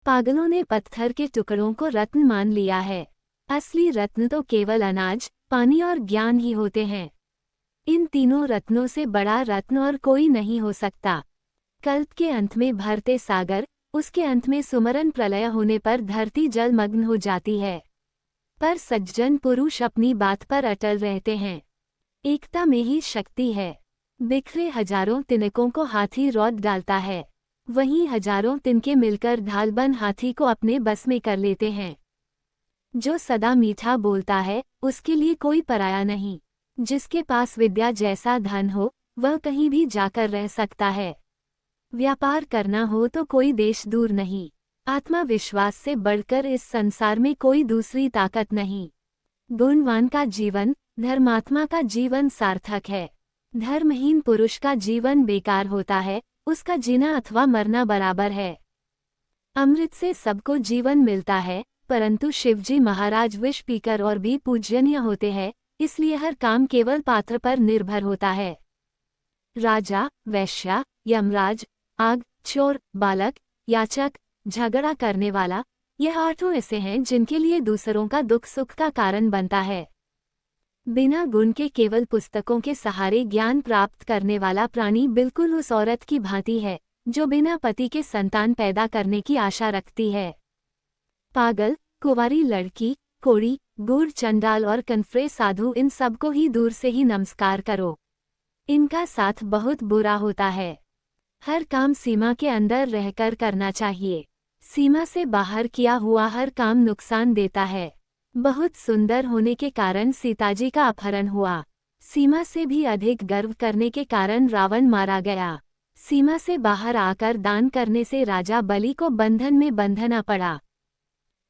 पागलों ने पत्थर के टुकड़ों को रत्न मान लिया है। असली रत्न तो केवल अनाज, पानी और ज्ञान ही होते हैं। इन तीनों रत्नों से बड़ा रत्न और कोई नहीं हो सकता। कल्प के अंत में भरते सागर, उसके अंत में सुमरन प्रलय होने पर धरती जलमग्न हो जाती है। पर सज्जन पुरुष अपनी बात पर अटल रहते हैं। एकता में ही शक्ति है। बिखरे हजारों तिनकों को हाथी रौंद डालता है, वहीं हजारों तिनके मिलकर ढालबन हाथी को अपने बस में कर लेते हैं। जो सदा मीठा बोलता है, उसके लिए कोई पराया नहीं। जिसके पास विद्या जैसा धन हो, वह कहीं भी जाकर रह सकता है। व्यापार करना हो तो कोई देश दूर नहीं। आत्मविश्वास से बढ़कर इस संसार में कोई दूसरी ताकत नहीं। गुणवान का जीवन, धर्मात्मा का जीवन सार्थक है। धर्महीन पुरुष का जीवन बेकार होता है, उसका जीना अथवा मरना बराबर है। अमृत से सबको जीवन मिलता है, परंतु शिवजी महाराज विष पीकर और भी पूजनीय होते हैं, इसलिए हर काम केवल पात्र पर निर्भर होता है। राजा, वैश्या, यमराज, आग, चोर, बालक, याचक, झगड़ा करने वाला, यह आठों ऐसे हैं जिनके लिए दूसरों का दुख सुख का कारण बनता है। बिना गुण के केवल पुस्तकों के सहारे ज्ञान प्राप्त करने वाला प्राणी बिल्कुल उस औरत की भांति है जो बिना पति के संतान पैदा करने की आशा रखती है। पागल, कुंवारी लड़की, कोड़ी, गूढ़, चंडाल और कन्फ्रे साधु, इन सबको ही दूर से ही नमस्कार करो। इनका साथ बहुत बुरा होता है। हर काम सीमा के अंदर रहकर करना चाहिए। सीमा से बाहर किया हुआ हर काम नुकसान देता है। बहुत सुंदर होने के कारण सीताजी का अपहरण हुआ। सीमा से भी अधिक गर्व करने के कारण रावण मारा गया। सीमा से बाहर आकर दान करने से राजा बलि को बंधन में बंधना पड़ा।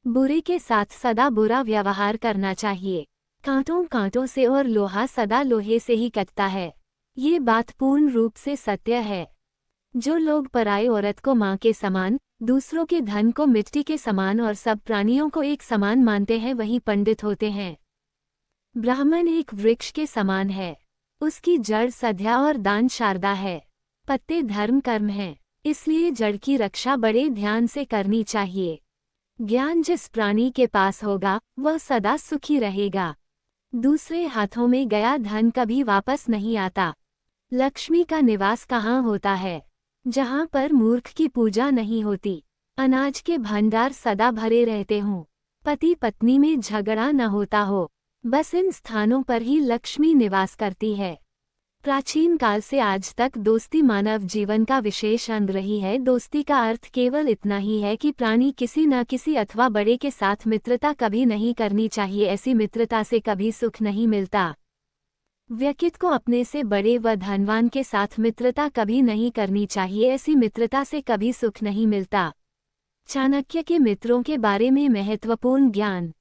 बुरे के साथ सदा बुरा व्यवहार करना चाहिए। कांटों कांटों से और लोहा सदा लोहे से ही कटता है। ये बात पूर्ण रूप से सत्य है। जो लोग पराई औरत को माँ के समान, दूसरों के धन को मिट्टी के समान और सब प्राणियों को एक समान मानते हैं, वही पंडित होते हैं। ब्राह्मण एक वृक्ष के समान है। उसकी जड़ सध्या और दान शारदा है। पत्ते धर्म कर्म हैं, इसलिए जड़ की रक्षा बड़े ध्यान से करनी चाहिए। ज्ञान जिस प्राणी के पास होगा, वह सदा सुखी रहेगा। दूसरे हाथों में गया धन कभी वापस नहीं आता। लक्ष्मी का निवास कहाँ होता है? जहाँ पर मूर्ख की पूजा नहीं होती। अनाज के भंडार सदा भरे रहते हों, पति पत्नी में झगड़ा न होता हो, बस इन स्थानों पर ही लक्ष्मी निवास करती है। प्राचीन काल से आज तक दोस्ती मानव जीवन का विशेष अंग रही है। दोस्ती का अर्थ केवल इतना ही है कि प्राणी किसी न किसी अथवा बड़े के साथ मित्रता कभी नहीं करनी चाहिए। ऐसी मित्रता से कभी सुख नहीं मिलता। व्यक्ति को अपने से बड़े व धनवान के साथ मित्रता कभी नहीं करनी चाहिए। ऐसी मित्रता से कभी सुख नहीं मिलता। चाणक्य के मित्रों के बारे में महत्वपूर्ण ज्ञान।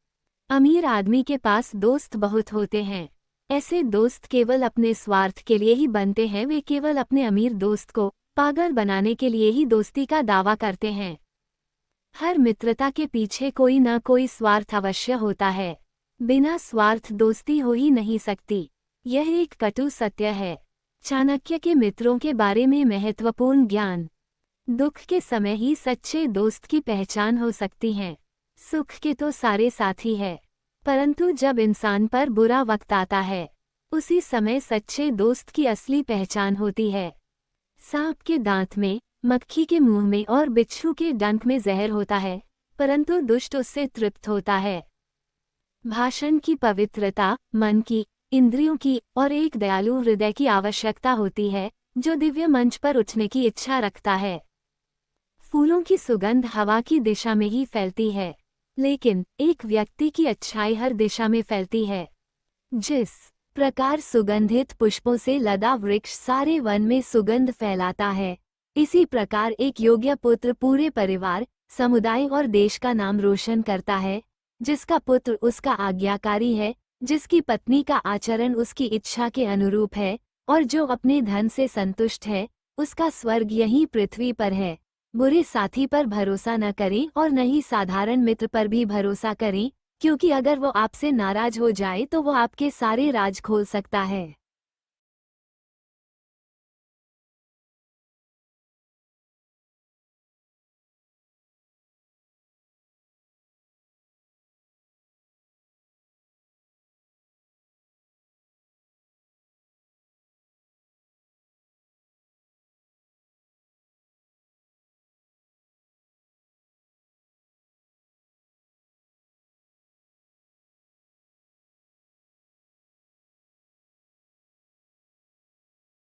अमीर आदमी के पास दोस्त बहुत होते हैं। ऐसे दोस्त केवल अपने स्वार्थ के लिए ही बनते हैं। वे केवल अपने अमीर दोस्त को पागल बनाने के लिए ही दोस्ती का दावा करते हैं। हर मित्रता के पीछे कोई न कोई स्वार्थ अवश्य होता है। बिना स्वार्थ दोस्ती हो ही नहीं सकती। यह एक कटु सत्य है। चाणक्य के मित्रों के बारे में महत्वपूर्ण ज्ञान। दुख के समय ही सच्चे दोस्त की पहचान हो सकती है। सुख के तो सारे साथी है, परंतु जब इंसान पर बुरा वक्त आता है, उसी समय सच्चे दोस्त की असली पहचान होती है। सांप के दांत में, मक्खी के मुंह में और बिच्छू के डंक में जहर होता है, परंतु दुष्ट उससे तृप्त होता है। भाषण की पवित्रता, मन की, इंद्रियों की और एक दयालु हृदय की आवश्यकता होती है, जो दिव्य मंच पर उठने की इच्छा रखता है। फूलों की सुगंध हवा की दिशा में ही फैलती है, लेकिन एक व्यक्ति की अच्छाई हर दिशा में फैलती है। जिस प्रकार सुगंधित पुष्पों से लदा वृक्ष सारे वन में सुगंध फैलाता है, इसी प्रकार एक योग्य पुत्र पूरे परिवार, समुदाय और देश का नाम रोशन करता है। जिसका पुत्र उसका आज्ञाकारी है, जिसकी पत्नी का आचरण उसकी इच्छा के अनुरूप है, और जो अपने धन से संतुष्ट है, उसका स्वर्ग यहीं पृथ्वी पर है। बुरे साथी पर भरोसा न करें और न ही साधारण मित्र पर भी भरोसा करें, क्योंकि अगर वो आपसे नाराज हो जाए तो वो आपके सारे राज खोल सकता है।